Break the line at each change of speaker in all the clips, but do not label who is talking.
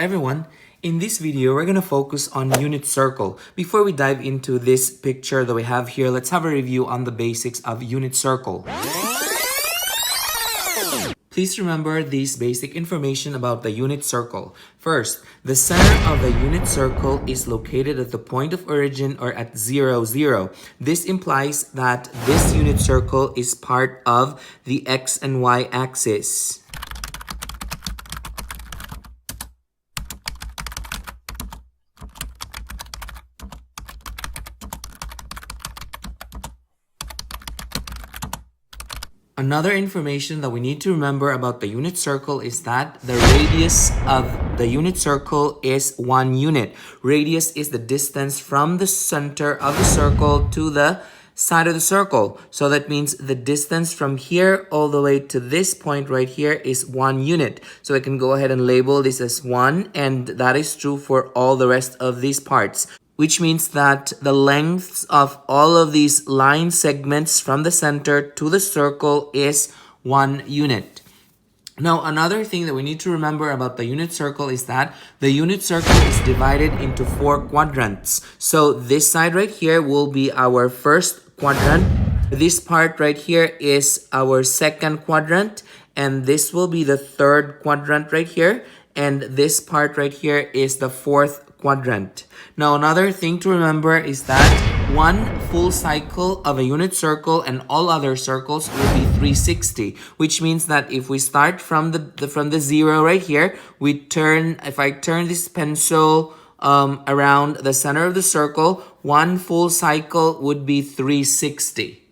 everyone, in this video we're going to focus on unit circle. Before we dive into this picture that we have here, let's have a review on the basics of unit circle. Please remember these basic information about the unit circle. First, the center of the unit circle is located at the point of origin or at 0, 0. This implies that this unit circle is part of the x and y axis. Another information that we need to remember about the unit circle is that the radius of the unit circle is 1 unit. Radius is the distance from the center of the circle to the side of the circle. So that means the distance from here all the way to this point right here is 1 unit. So I can go ahead and label this as 1, and that is true for all the rest of these parts, which means that the lengths of all of these line segments from the center to the circle is 1 unit. Now, another thing that we need to remember about the unit circle is that the unit circle is divided into 4 quadrants. So this side right here will be our first quadrant. This part right here is our second quadrant, and this will be the third quadrant right here. And this part right here is the fourth quadrant. Now, another thing to remember is that one full cycle of a unit circle and all other circles will be 360, which means that if we start from the 0 right here, if I turn this pencil around the center of the circle, one full cycle would be 360.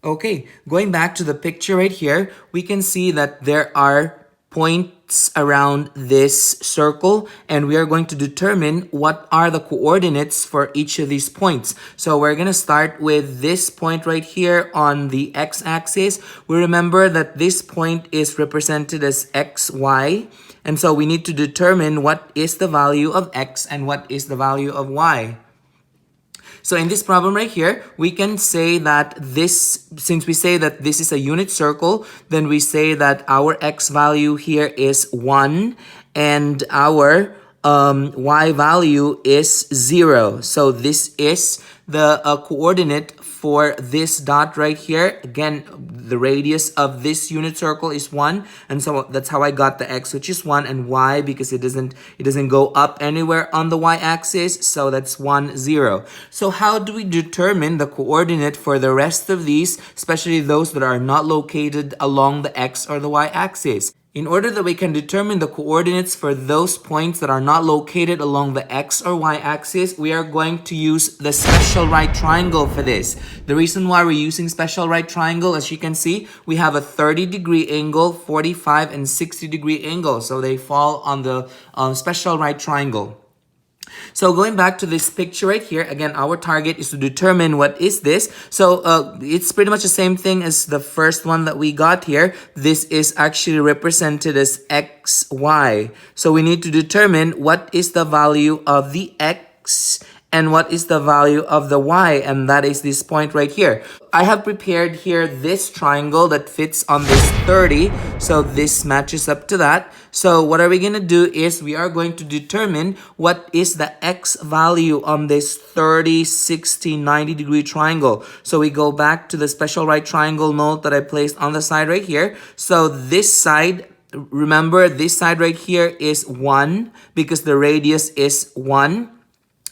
Okay, going back to the picture right here, we can see that there are points around this circle, and we are going to determine what are the coordinates for each of these points. So we're going to start with this point right here on the x-axis. We remember that this point is represented as xy, and so we need to determine what is the value of x and what is the value of y. So in this problem right here, we can say that since we say that this is a unit circle, then we say that our x value here is 1 and our y value is 0. So this is the coordinate for this dot right here. Again, the radius of this unit circle is 1, and so that's how I got the x, which is 1, and y because it doesn't go up anywhere on the y-axis, so that's 1, 0. So how do we determine the coordinate for the rest of these, especially those that are not located along the x or the y-axis? In order that we can determine the coordinates for those points that are not located along the x or y axis, we are going to use the special right triangle for this. The reason why we're using special right triangle, as you can see, we have a 30-degree angle, 45 and 60-degree angle. So they fall on the special right triangle. So going back to this picture right here, again, our target is to determine what is this. So it's pretty much the same thing as the first one that we got here. This is actually represented as xy. So we need to determine what is the value of the x and what is the value of the y, and that is this point right here. I have prepared here this triangle that fits on this 30, so this matches up to that. So what are we going to do is we are going to determine what is the x value on this 30, 60, 90-degree triangle. So we go back to the special right triangle note that I placed on the side right here. So this side, remember this side right here is 1 because the radius is 1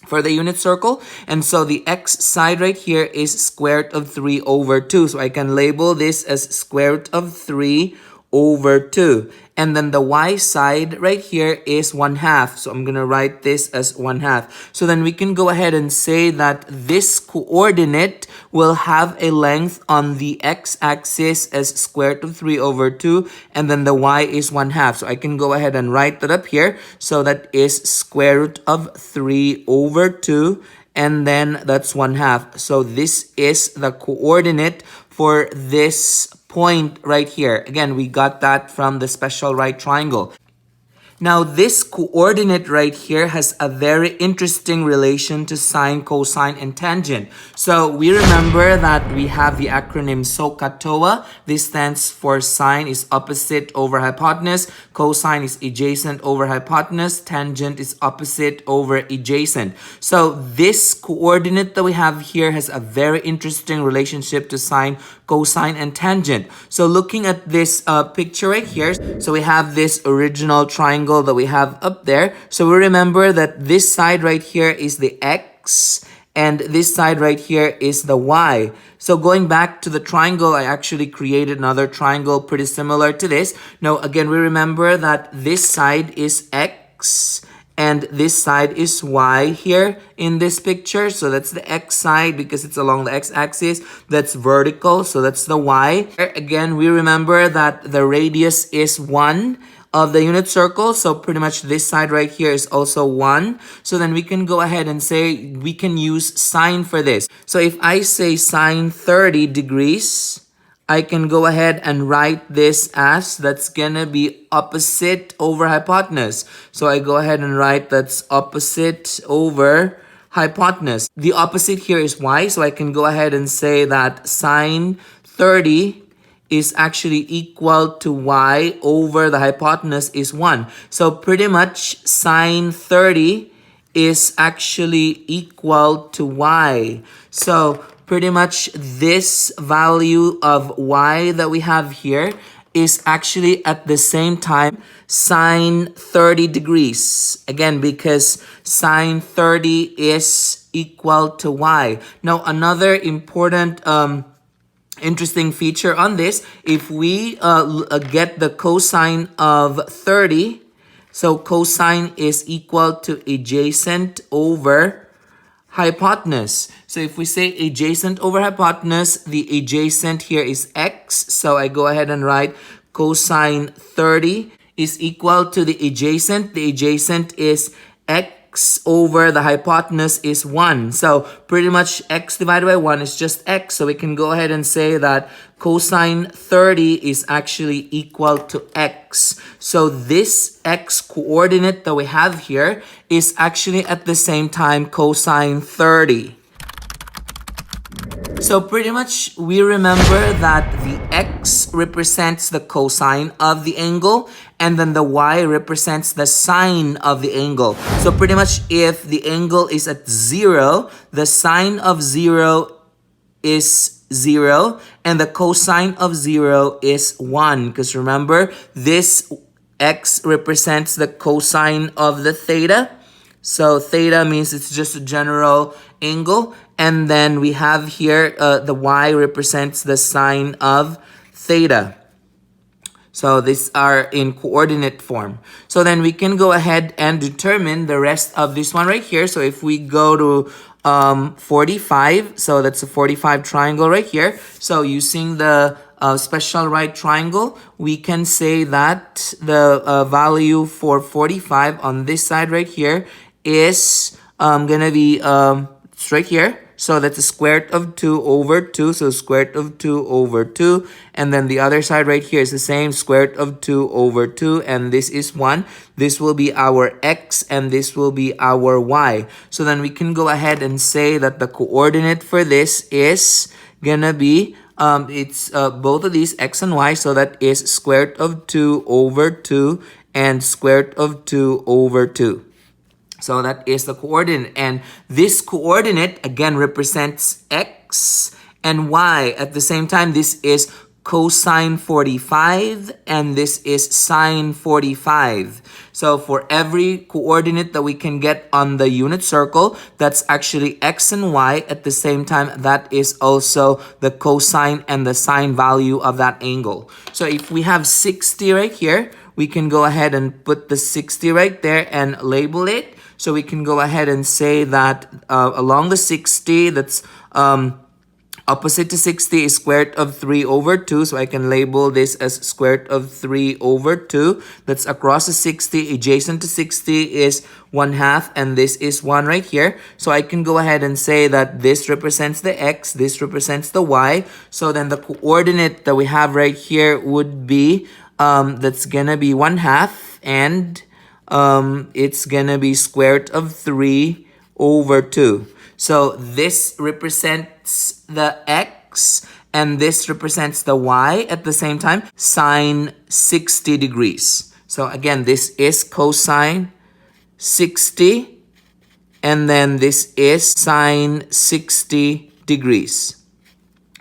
for the unit circle, and so the x side right here is square root of 3 over 2. So I can label this as square root of 3 over 2. And then the y side right here is 1/2. So I'm going to write this as 1/2. So then we can go ahead and say that this coordinate will have a length on the x-axis as square root of 3 over 2. And then the y is 1/2. So I can go ahead and write that up here. So that is square root of 3 over 2. And then that's 1/2. So this is the coordinate for this point right here. Again, we got that from the special right triangle. Now, this coordinate right here has a very interesting relation to sine, cosine, and tangent. So we remember that we have the acronym SOHCAHTOA. This stands for sine is opposite over hypotenuse, cosine is adjacent over hypotenuse, tangent is opposite over adjacent. So this coordinate that we have here has a very interesting relationship to sine, cosine, and tangent. So looking at this picture right here, so we have this original triangle that we have up there. So we remember that this side right here is the x and this side right here is the y. So going back to the triangle, I actually created another triangle pretty similar to this. Now again, we remember that this side is x and this side is y here in this picture. So that's the x side because it's along the x-axis. That's vertical, so that's the y. Again, we remember that the radius is 1 of the unit circle. So pretty much this side right here is also 1. So then we can go ahead and say we can use sine for this. So if I say sine 30 degrees, I can go ahead and write this as that's gonna be opposite over hypotenuse. So I go ahead and write that's opposite over hypotenuse. The opposite here is y, so I can go ahead and say that sine 30 is actually equal to y over the hypotenuse is 1. So pretty much sine 30 is actually equal to y. So pretty much this value of y that we have here is actually at the same time sine 30 degrees. Again, because sine 30 is equal to y. Now, another important interesting feature on this, if we get the cosine of 30, so cosine is equal to adjacent over hypotenuse. So if we say adjacent over hypotenuse, the adjacent here is x. So I go ahead and write cosine 30 is equal to the adjacent. The adjacent is x over the hypotenuse is 1. So pretty much x divided by 1 is just x. So we can go ahead and say that cosine 30 is actually equal to x. So this x coordinate that we have here is actually at the same time cosine 30. So pretty much we remember that the x represents the cosine of the angle and then the y represents the sine of the angle. So pretty much if the angle is at 0, the sine of 0 is 0 and the cosine of 0 is 1. Because remember, this x represents the cosine of the theta. So theta means it's just a general angle. And then we have here the y represents the sine of theta. So these are in coordinate form. So then we can go ahead and determine the rest of this one right here. So if we go to 45, so that's a 45 triangle right here. So using the special right triangle, we can say that the value for 45 on this side right here is gonna be it's right here. So that's the square root of 2 over 2. So square root of 2 over 2. And then the other side right here is the same. Square root of 2 over 2. And this is 1. This will be our x and this will be our y. So then we can go ahead and say that the coordinate for this is gonna be it's both of these x and y. So that is square root of 2 over 2 and square root of 2 over 2. So that is the coordinate. And this coordinate again represents x and y. At the same time, this is cosine 45 and this is sine 45. So for every coordinate that we can get on the unit circle, that's actually x and y. At the same time, that is also the cosine and the sine value of that angle. So if we have 60 right here, we can go ahead and put the 60 right there and label it. So we can go ahead and say that along the 60, that's opposite to 60 is square root of 3 over 2. So I can label this as square root of 3 over 2. That's across the 60. Adjacent to 60 is 1/2 and this is 1 right here. So I can go ahead and say that this represents the x, this represents the y. So then the coordinate that we have right here would be, that's gonna be 1/2 and it's gonna be square root of 3 over 2. So this represents the x and this represents the y at the same time, sine 60 degrees. So again, this is cosine 60, and then this is sine 60 degrees.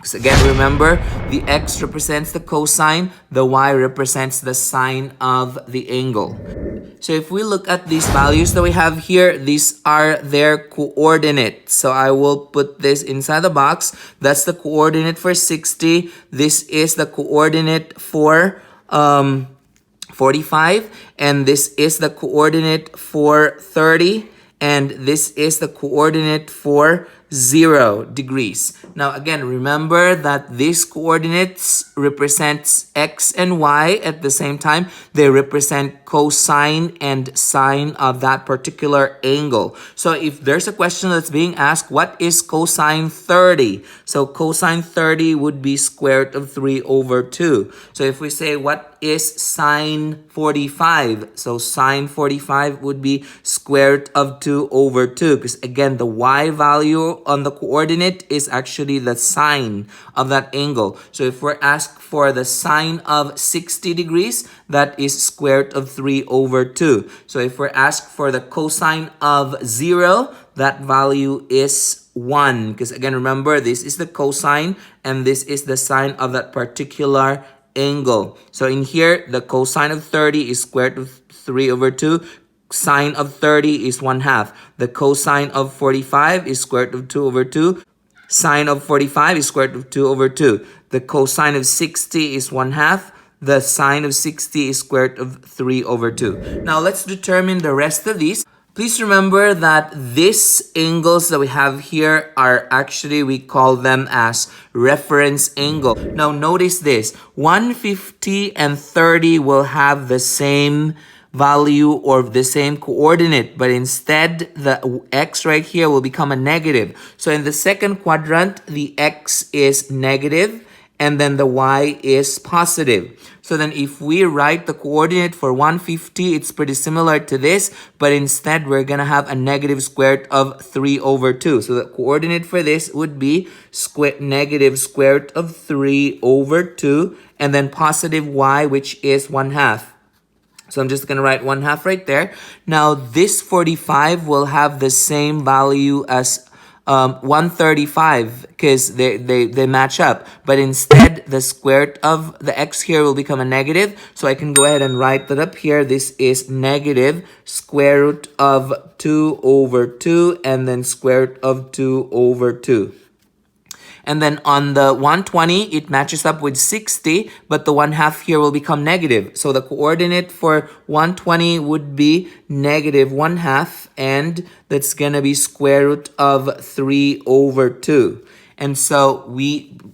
So again, remember, the x represents the cosine, the y represents the sine of the angle. So if we look at these values that we have here, these are their coordinates. So I will put this inside the box. That's the coordinate for 60. This is the coordinate for 45. And this is the coordinate for 30. And this is the coordinate for 0 degrees. Now again, remember that these coordinates represents x and y at the same time. They represent cosine and sine of that particular angle. So if there's a question that's being asked, what is cosine 30? So cosine 30 would be square root of 3 over 2. So if we say what is sine 45? So sine 45 would be square root of 2 over 2, because again, the y value on the coordinate is actually the sine of that angle. So if we're asked for the sine of 60 degrees, that is square root of 3 over 2. So if we're asked for the cosine of 0, that value is 1. Because again, remember, this is the cosine and this is the sine of that particular angle. So in here, the cosine of 30 is square root of 3 over 2. Sine of 30 is 1/2. The cosine of 45 is square root of 2 over 2. Sine of 45 is square root of 2 over 2. The cosine of 60 is 1/2. The sine of 60 is square root of 3 over 2. Now let's determine the rest of these. Please remember that these angles that we have here are actually, we call them as reference angle. Now notice this, 150 and 30 will have the same value or the same coordinate, but instead the x right here will become a negative. So in the second quadrant, the x is negative and then the y is positive. So then if we write the coordinate for 150, it's pretty similar to this, but instead we're going to have a negative square root of 3 over 2. So the coordinate for this would be negative square root of 3 over 2, and then positive y, which is 1/2. So I'm just going to write 1/2 right there. Now this 45 will have the same value as 135 because they match up. But instead, the square root of the x here will become a negative. So I can go ahead and write that up here. This is negative square root of 2 over 2 and then square root of 2 over 2. And then on the 120, it matches up with 60, but the 1/2 here will become negative. So the coordinate for 120 would be negative 1/2, and that's going to be square root of 3 over 2. And so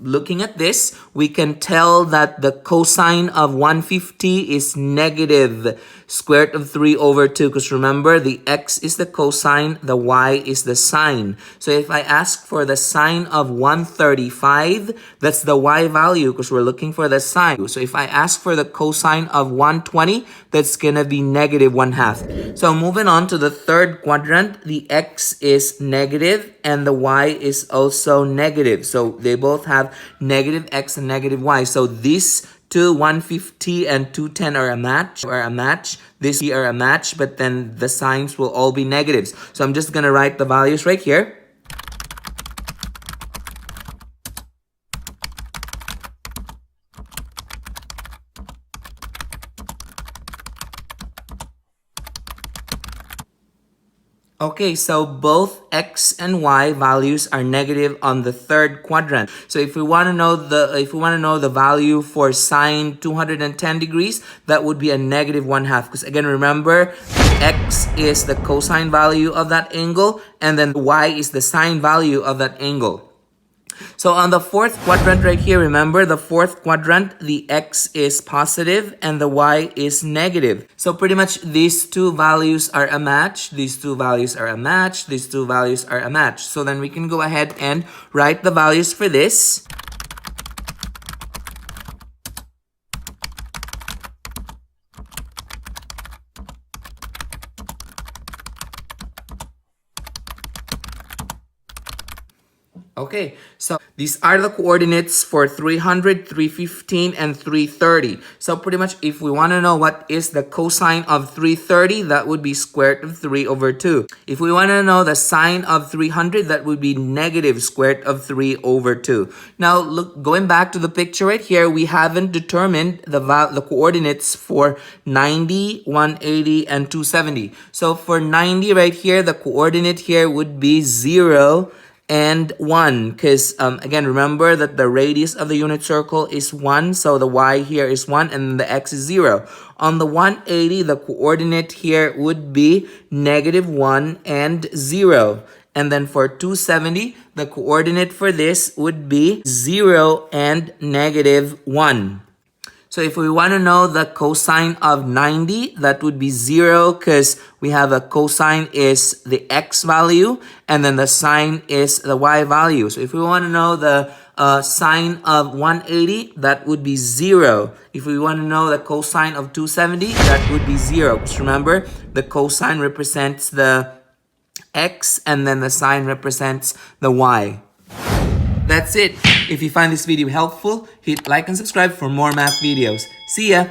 looking at this, we can tell that the cosine of 150 is negative square root of 3 over 2. Because remember, the x is the cosine, the y is the sine. So if I ask for the sine of 135, that's the y value because we're looking for the sine. So if I ask for the cosine of 120, that's going to be negative 1/2. So moving on to the third quadrant, the x is negative and the y is also negative. So they both have negative x and negative y. So these two, 150 and 210 are a match. These are a match, but then the signs will all be negatives. So I'm just going to write the values right here. Okay, so both x and y values are negative on the third quadrant. So if we want to know the value for sine 210 degrees, that would be a negative 1/2. Because again, remember, x is the cosine value of that angle, and then y is the sine value of that angle. So on the fourth quadrant right here, remember the fourth quadrant, the x is positive and the y is negative. So pretty much these two values are a match, these two values are a match, these two values are a match. So then we can go ahead and write the values for this. Okay, so these are the coordinates for 300, 315, and 330. So pretty much if we want to know what is the cosine of 330, that would be square root of 3 over 2. If we want to know the sine of 300, that would be negative square root of 3 over 2. Now, look, going back to the picture right here, we haven't determined the coordinates for 90, 180, and 270. So for 90 right here, the coordinate here would be 0 and 1, because again, remember that the radius of the unit circle is 1, so the y here is 1 and the x is 0. On the 180, the coordinate here would be negative 1 and 0. And then for 270, the coordinate for this would be 0 and negative 1. So if we want to know the cosine of 90, that would be 0, because we have a cosine is the x value and then the sine is the y value. So if we want to know the sine of 180, that would be 0. If we want to know the cosine of 270, that would be 0. Just remember, the cosine represents the x and then the sine represents the y. That's it. If you find this video helpful, hit like and subscribe for more math videos. See ya!